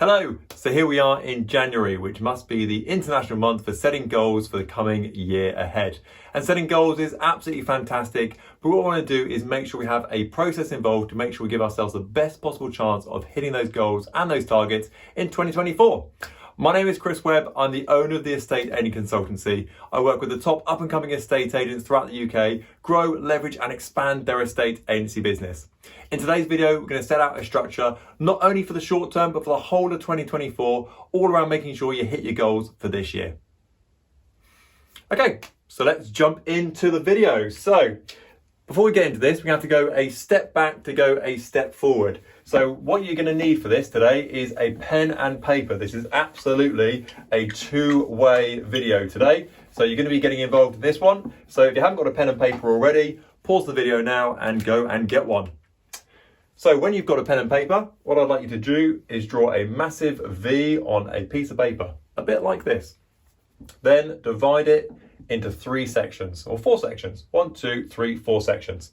Hello! So here we are in January, which must be the international month for setting goals for the coming year ahead. And setting goals is absolutely fantastic, but what we want to do is make sure we have a process involved to make sure we give ourselves the best possible chance of hitting those goals and those targets in 2024. My name is Chris Webb. I'm the owner of the Estate Agent Consultancy. I work with the top up-and-coming estate agents throughout the UK, grow, leverage and expand their estate agency business. In today's video, we're going to set out a structure not only for the short term, but for the whole of 2024, all around making sure you hit your goals for this year. Okay, so let's jump into the video. So before we get into this, we have to go a step back to go a step forward. So what you're going to need for this today is a pen and paper. This is absolutely a two-way video today. So you're going to be getting involved in this one. So if you haven't got a pen and paper already, pause the video now and go and get one. So when you've got a pen and paper, what I'd like you to do is draw a massive V on a piece of paper, a bit like this. Then divide it into 3 sections, or 4 sections. 1, 2, 3, 4 sections.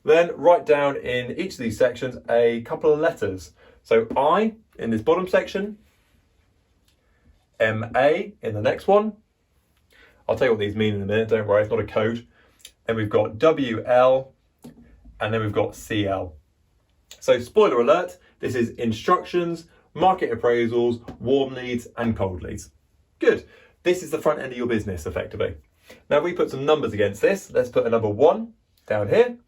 Then write down in each of these sections a couple of letters. So I in this bottom section, M-A in the next one. I'll tell you what these mean in a minute, don't worry, it's not a code. And we've got W-L, and then we've got C-L. So spoiler alert, this is instructions, market appraisals, warm leads and cold leads. Good. This is the front end of your business effectively. Now we put some numbers against this. Let's put a number 1 down here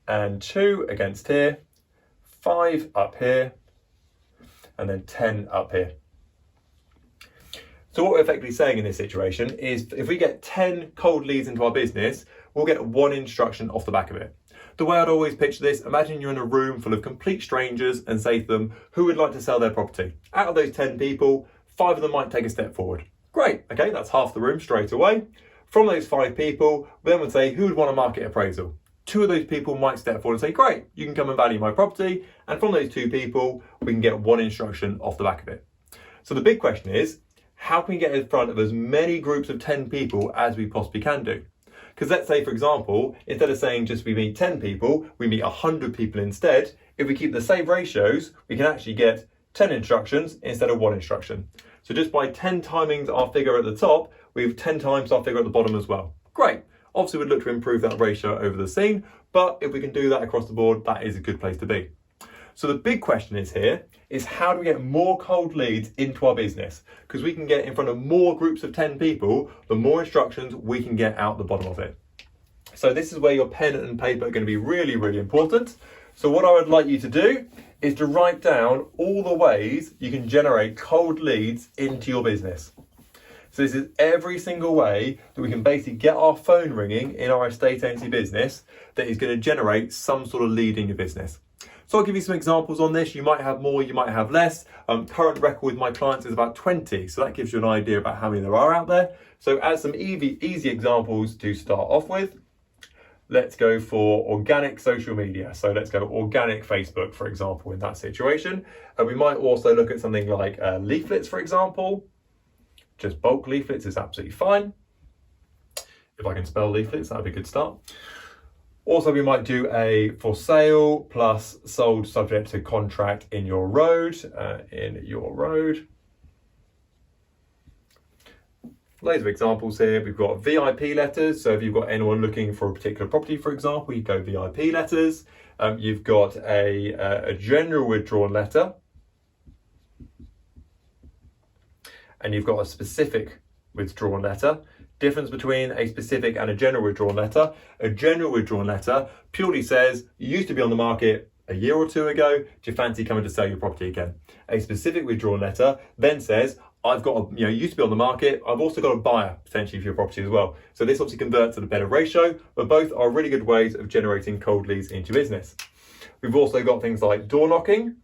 and 2 against here, 5 up here, and then 10 up here. So what we're effectively saying in this situation is if we get 10 cold leads into our business, we'll get 1 instruction off the back of it. The way I'd always picture this, imagine you're in a room full of complete strangers and say to them, who would like to sell their property? Out of those 10 people, 5 of them might take a step forward. Great, okay, that's half the room straight away. From those 5 people, we then would say, who would want a market appraisal? 2 of those people might step forward and say, great, you can come and value my property. And from those 2 people, we can get 1 instruction off the back of it. So the big question is, how can we get in front of as many groups of 10 people as we possibly can do? Because let's say, for example, instead of saying just we meet 10 people, we meet 100 people instead. If we keep the same ratios, we can actually get 10 instructions instead of 1 instruction. So just by 10 timings our figure at the top, we have 10 times our figure at the bottom as well. Great. Obviously, we'd look to improve that ratio over the scene, but if we can do that across the board, that is a good place to be. So the big question is here is how do we get more cold leads into our business? Because we can get in front of more groups of 10 people, the more instructions we can get out the bottom of it. So this is where your pen and paper are going to be really, really important. So what I would like you to do is to write down all the ways you can generate cold leads into your business. So this is every single way that we can basically get our phone ringing in our estate agency business that is going to generate some sort of lead in your business. So I'll give you some examples on this. You might have more, you might have less. Current record with my clients is about 20. So that gives you an idea about how many there are out there. So as some easy examples to start off with, let's go for organic social media. So let's go organic Facebook, for example, in that situation. And we might also look at something like leaflets, for example. Just bulk leaflets is absolutely fine. If I can spell leaflets, that'd be a good start. Also, we might do a for sale plus sold subject to contract in your road, Loads of examples here. We've got VIP letters. So if you've got anyone looking for a particular property, for example, you go VIP letters. You've got a general withdrawn letter. And you've got a specific withdrawn letter. Difference between a specific and a general withdrawn letter. A general withdrawn letter purely says, you used to be on the market a year or 2 ago, do you fancy coming to sell your property again? A specific withdrawn letter then says, I've got, you used to be on the market, I've also got a buyer potentially for your property as well. So this obviously converts at a better ratio, but both are really good ways of generating cold leads into your business. We've also got things like door knocking.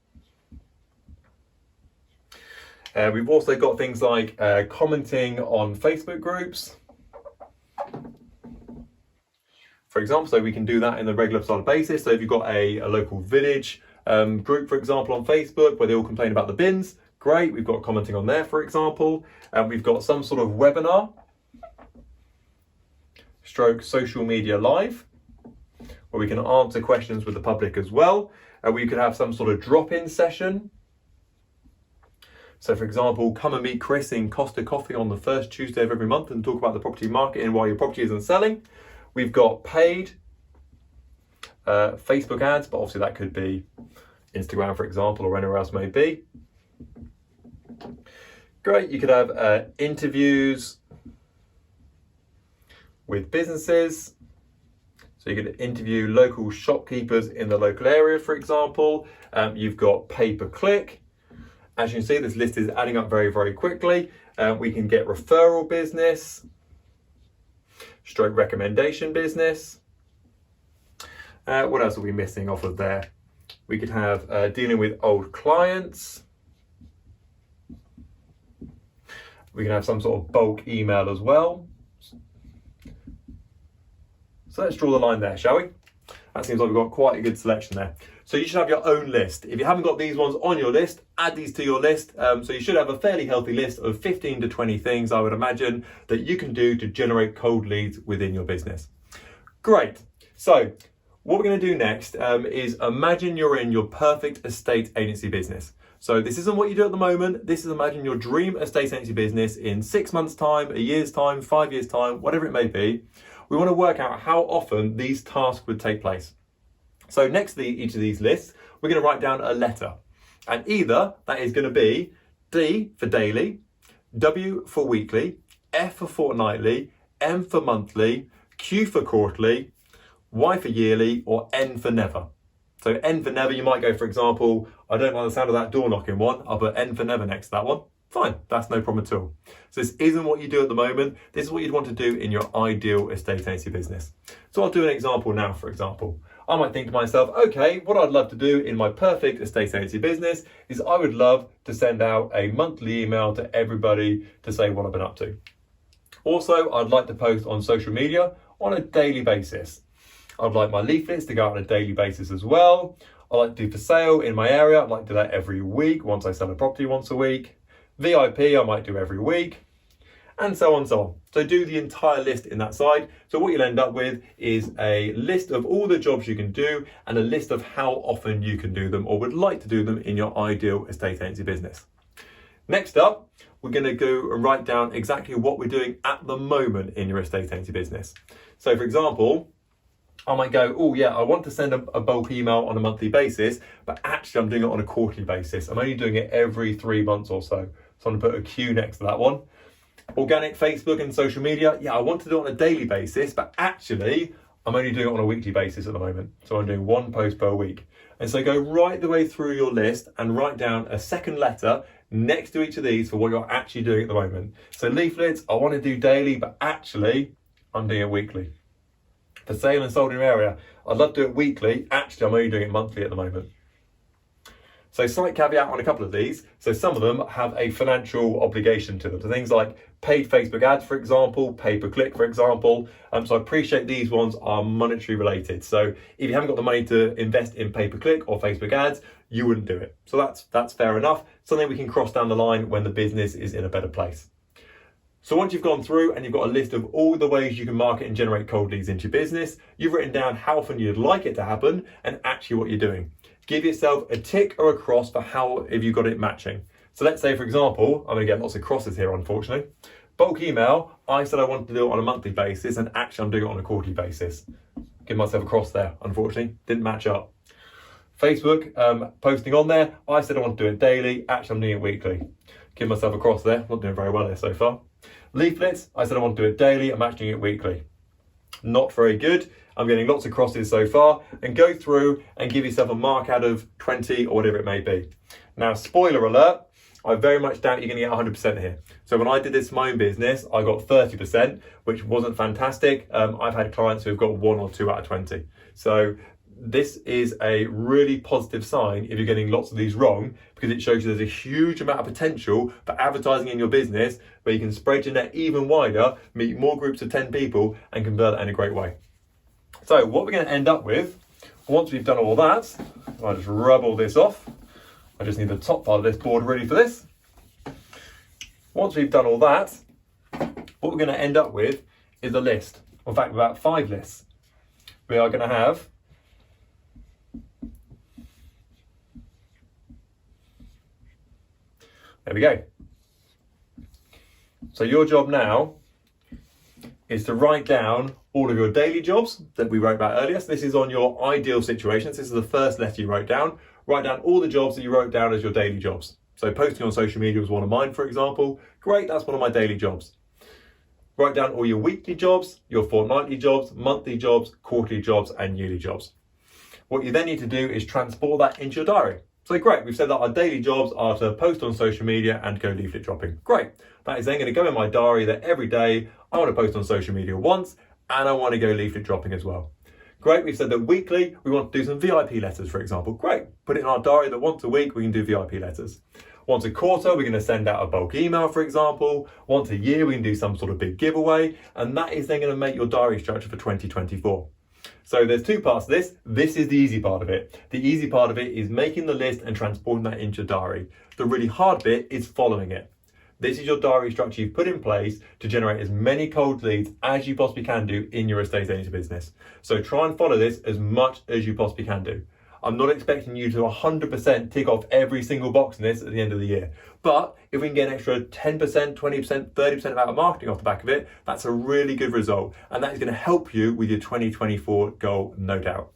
We've also got things like commenting on Facebook groups. For example, so we can do that in a regular sort of basis. So if you've got a local village group, for example, on Facebook where they all complain about the bins, great. We've got commenting on there, for example. We've got some sort of webinar, stroke social media live, where we can answer questions with the public as well. We could have some sort of drop-in session. So for example, come and meet Chris in Costa Coffee on the first Tuesday of every month and talk about the property market and why your property isn't selling. We've got paid Facebook ads, but obviously that could be Instagram, for example, or anywhere else may be. Great, you could have interviews with businesses. So you could interview local shopkeepers in the local area, for example. You've got pay-per-click. As you can see, this list is adding up very, very quickly. We can get referral business, stroke recommendation business. What else are we missing off of there? We could have dealing with old clients. We can have some sort of bulk email as well. So let's draw the line there, shall we? That seems like we've got quite a good selection there. So you should have your own list. If you haven't got these ones on your list, add these to your list. So you should have a fairly healthy list of 15 to 20 things, I would imagine, that you can do to generate cold leads within your business. Great. So what we're going to do next is imagine you're in your perfect estate agency business. So this isn't what you do at the moment. This is imagine your dream estate agency business in 6 months' time, a year's time, 5 years' time, whatever it may be. We want to work out how often these tasks would take place. So next to each of these lists, we're going to write down a letter. And either that is going to be D for daily, W for weekly, F for fortnightly, M for monthly, Q for quarterly, Y for yearly, or N for never. So N for never, you might go, for example, I don't like the sound of that door knocking one. I'll put N for never next to that one. Fine, that's no problem at all. So this isn't what you do at the moment. This is what you'd want to do in your ideal estate agency business. So I'll do an example now, for example. I might think to myself, okay, what I'd love to do in my perfect estate agency business is I would love to send out a monthly email to everybody to say what I've been up to. Also, I'd like to post on social media on a daily basis. I'd like my leaflets to go out on a daily basis as well. I like to do for sale in my area. I'd like to do that every week once I sell a property once a week. VIP I might do every week, and so on and so on. So do the entire list in that side. So what you'll end up with is a list of all the jobs you can do and a list of how often you can do them or would like to do them in your ideal estate agency business. Next up, we're going to go and write down exactly what we're doing at the moment in your estate agency business. So for example, I might go, oh yeah, I want to send a bulk email on a monthly basis, but actually I'm doing it on a quarterly basis. I'm only doing it every 3 months or so. So I'm going to put a Q next to that one. Organic Facebook and social media, yeah, I want to do it on a daily basis, but actually I'm only doing it on a weekly basis at the moment. So I'm doing 1 post per week. And so go right the way through your list and write down a second letter next to each of these for what you're actually doing at the moment. So leaflets, I want to do daily, but actually I'm doing it weekly. For sale and sold in your area, I'd love to do it weekly. Actually, I'm only doing it monthly at the moment. So slight caveat on a couple of these. So some of them have a financial obligation to them. So things like paid Facebook ads, for example, pay-per-click, for example. So I appreciate these ones are monetary related. So if you haven't got the money to invest in pay-per-click or Facebook ads, you wouldn't do it. So that's fair enough. Something we can cross down the line when the business is in a better place. So once you've gone through and you've got a list of all the ways you can market and generate cold leads into your business, you've written down how often you'd like it to happen and actually what you're doing. Give yourself a tick or a cross for how if you got it matching. So let's say, for example, I'm going to get lots of crosses here, unfortunately. Bulk email, I said I wanted to do it on a monthly basis and actually I'm doing it on a quarterly basis. Give myself a cross there, unfortunately. Didn't match up. Facebook, posting on there, I said I want to do it daily, actually I'm doing it weekly. Give myself a cross there, not doing very well there so far. Leaflets, I said I want to do it daily, I'm actually doing it weekly. Not very good. I'm getting lots of crosses so far. And go through and give yourself a mark out of 20 or whatever it may be. Now, spoiler alert, I very much doubt you're going to get 100% here. So when I did this for my own business, I got 30%, which wasn't fantastic. I've had clients who've got 1 or 2 out of 20. So this is a really positive sign if you're getting lots of these wrong, because it shows you there's a huge amount of potential for advertising in your business where you can spread your net even wider, meet more groups of 10 people and convert that in a great way. So what we're going to end up with, once we've done all that, I'll just rub all this off. I just need the top part of this board ready for this. Once we've done all that, what we're going to end up with is a list. In fact, about 5 lists. We are going to have There we go. So your job now is to write down all of your daily jobs that we wrote about earlier. So this is on your ideal situations. This is the first letter you wrote down. Write down all the jobs that you wrote down as your daily jobs. So posting on social media was one of mine, for example. Great, that's one of my daily jobs. Write down all your weekly jobs, your fortnightly jobs, monthly jobs, quarterly jobs, and yearly jobs. What you then need to do is transport that into your diary. So great, we've said that our daily jobs are to post on social media and go leaflet dropping. Great, that is then going to go in my diary that every day I want to post on social media once and I want to go leaflet dropping as well. Great, we've said that weekly we want to do some VIP letters, for example. Great, put it in our diary that once a week we can do VIP letters. Once a quarter we're going to send out a bulk email, for example. Once a year we can do some sort of big giveaway, and that is then going to make your diary structure for 2024. So there's two parts to this. This is the easy part of it. The easy part of it is making the list and transporting that into your diary. The really hard bit is following it. This is your diary structure you've put in place to generate as many cold leads as you possibly can do in your estate agency business. So try and follow this as much as you possibly can do. I'm not expecting you to 100% tick off every single box in this at the end of the year. But if we can get an extra 10%, 20%, 30% of our marketing off the back of it, that's a really good result. And that is going to help you with your 2024 goal, no doubt.